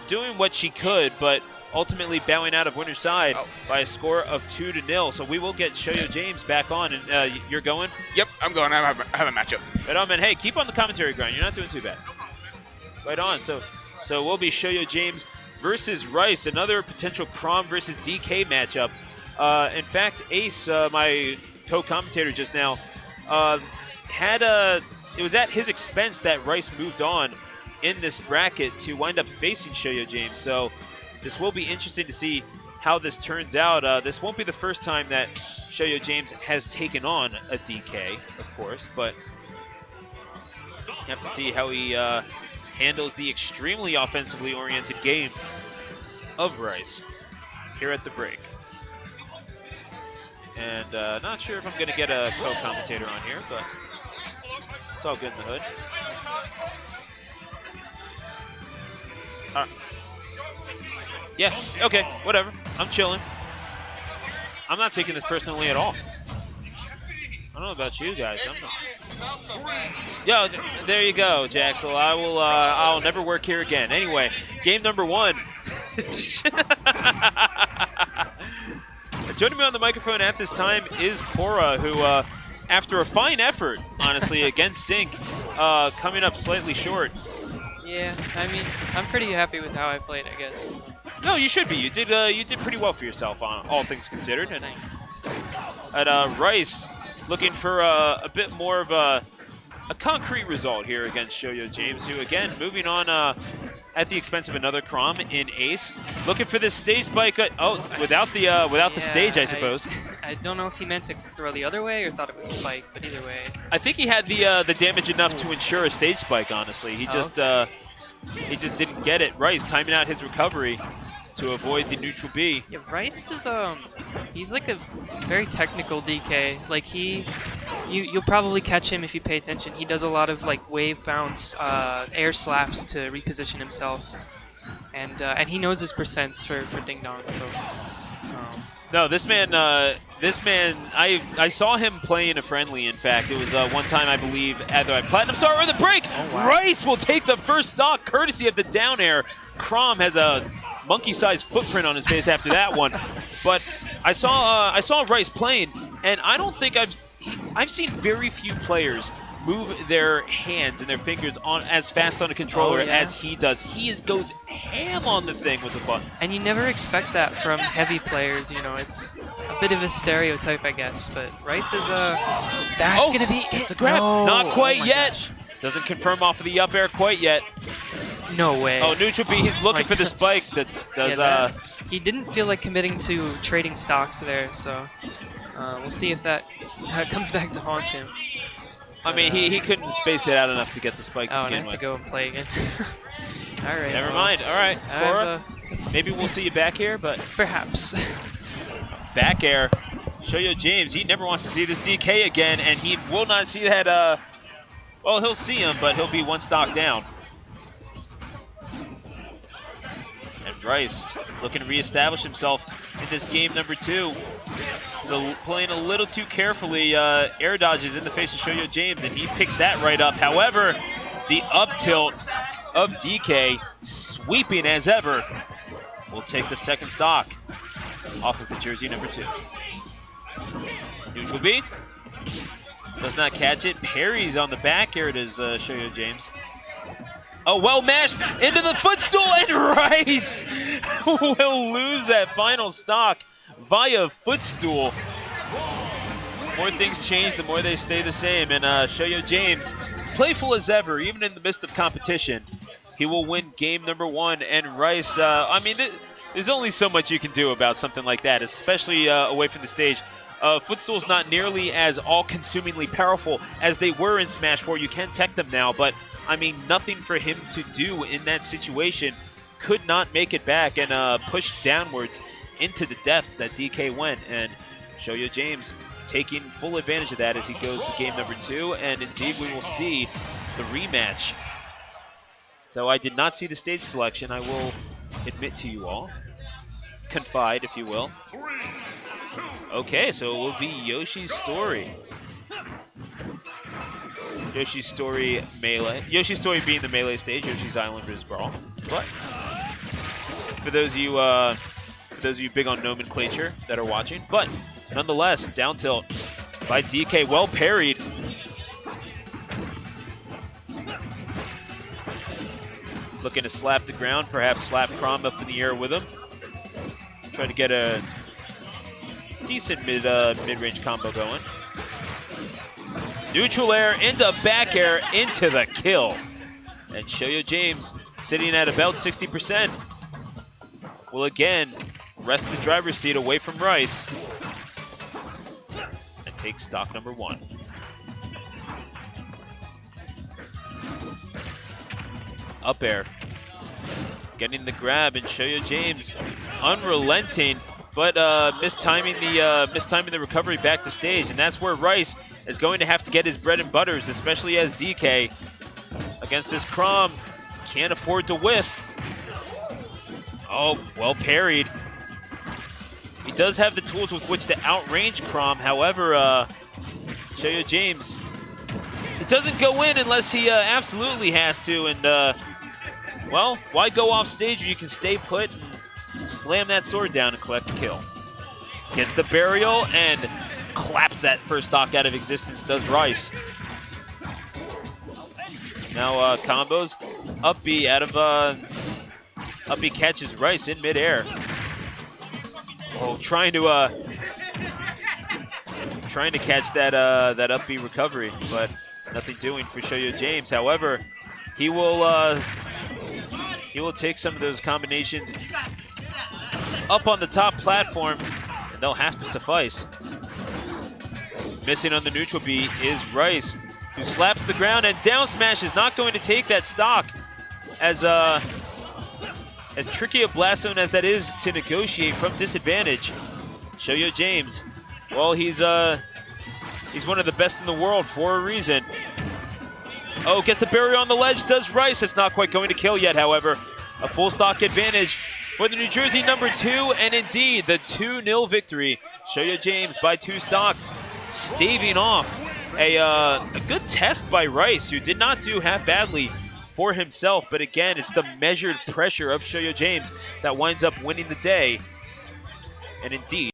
doing what she could, but ultimately bowing out of winner's side by a score of 2-0. So we will get Shoyo James back on, and you're going? Yep, I'm going. I have a matchup. Right on, man. Hey, keep on the commentary grind. You're not doing too bad. Right on. So we'll be Shoyo James versus Rice, another potential Crom versus DK matchup. In fact, Ace, my co-commentator just now, it was at his expense that Rice moved on in this bracket to wind up facing Shoyo James. So this will be interesting to see how this turns out. This won't be the first time that Shoyo James has taken on a DK, of course, but you have to see how he handles the extremely offensively oriented game of Rice here at the break. And not sure if I'm going to get a co-commentator on here, but it's all good in the hood. Yeah, okay, whatever. I'm chilling. I'm not taking this personally at all. I don't know about you guys. I'm not. Yo, there you go, Jaxel. I'll never work here again. Anyway, game number 1. Joining me on the microphone at this time is Cora, who, after a fine effort, honestly, against Sync, coming up slightly short. Yeah, I mean, I'm pretty happy with how I played, I guess. No, you should be. You did pretty well for yourself, on all things considered. And at Rice, looking for a bit more of a concrete result here against Shoyo James, who again moving on at the expense of another Crom in Ace, looking for this stage spike. Without the stage, I suppose. I don't know if he meant to throw the other way or thought it would spike, but either way. I think he had the damage enough to ensure a stage spike. Honestly, he just didn't get it. Rice timing out his recovery to avoid the neutral B. Yeah, Rice is he's like a very technical DK. Like you'll probably catch him if you pay attention. He does a lot of like wave bounce, air slaps to reposition himself, and he knows his percents for Ding Dong. So. No, this man, I saw him play in a friendly, in fact. It was one time, I believe, either at Platinum Star or the break. Oh, wow. Rice will take the first stock, courtesy of the down air. Crom has a monkey-sized footprint on his face after that one. But I saw Rice playing, and I don't think I've seen very few players move their hands and their fingers on as fast on a controller as he does. He goes ham on the thing with the buttons. And you never expect that from heavy players. You know, it's a bit of a stereotype, I guess. But Rice is that's gonna be it. The grab. No. Not quite yet. Gosh. Doesn't confirm off of the up air quite yet. No way. Oh, neutral B. He's looking for the spike. That does. He didn't feel like committing to trading stocks there, so we'll see if that comes back to haunt him. I mean, he couldn't space it out enough to get the spike to I begin have with. to go and play again. All right. Never mind. All right, Cora. Maybe we'll see you back here, but perhaps. Back air. Shoyo James. He never wants to see this DK again, and he will not see that. Well, he'll see him, but he'll be one stock down. And Rice looking to reestablish himself in this game number 2. So playing a little too carefully, air dodges in the face of Shoyo James, and he picks that right up. However, the up tilt of DK, sweeping as ever, will take the second stock off of the jersey number 2. Neutral B. Does not catch it. Parries on the back air. It is Shoyo James. Oh, well mashed into the footstool, and Rice will lose that final stock via footstool. More things change, the more they stay the same. And Shoyo James, playful as ever, even in the midst of competition, he will win game number 1. And Rice, I mean, there's only so much you can do about something like that, especially away from the stage. Footstool's not nearly as all-consumingly powerful as they were in Smash 4. You can tech them now, but I mean, nothing for him to do in that situation. Could not make it back and push downwards into the depths that DK went. And Shoyo James taking full advantage of that as he goes to game number 2. And indeed, we will see the rematch. Though I did not see the stage selection, I will admit to you all. Confide, if you will. Okay, so it will be Yoshi's Story. Yoshi's Story Melee. Yoshi's Story being the Melee stage, Yoshi's Island versus Brawl. But for those of you big on nomenclature that are watching. But nonetheless, down tilt by DK, well parried. Looking to slap the ground, perhaps slap Crom up in the air with him. Try to get a decent mid-range combo going. Neutral air into back air into the kill. And Shoyo James sitting at about 60%. Will again rest the driver's seat away from Rice and take stock number 1. Up air. Getting the grab, and Shoyo James unrelenting, but mistiming the recovery back to stage. And that's where Rice is going to have to get his bread and butters, especially as DK against this Crom can't afford to whiff. Oh, well parried. He does have the tools with which to outrange Crom. However, Shoyo James, he doesn't go in unless he absolutely has to. And, well, why go off stage when you can stay put and slam that sword down and collect the kill? Gets the burial and claps that first stock out of existence, does Rice. Now combos. Up B out of up B catches Rice in midair. Oh, trying to catch that that up B recovery, but nothing doing for Shoyo James. However, he will take some of those combinations up on the top platform, and they'll have to suffice. Missing on the neutral B is Rice, who slaps the ground, and down smash is not going to take that stock. As tricky a blast zone as that is to negotiate from disadvantage, Shoyo James, well, he's one of the best in the world for a reason. Oh, gets the barrier on the ledge, does Rice. It's not quite going to kill yet, however. A full stock advantage for the New Jersey number 2, and indeed the 2-0 victory. Shoyo James by 2 stocks, staving off a good test by Rice, who did not do half badly for himself. But again, it's the measured pressure of Shoyo James that winds up winning the day. And indeed,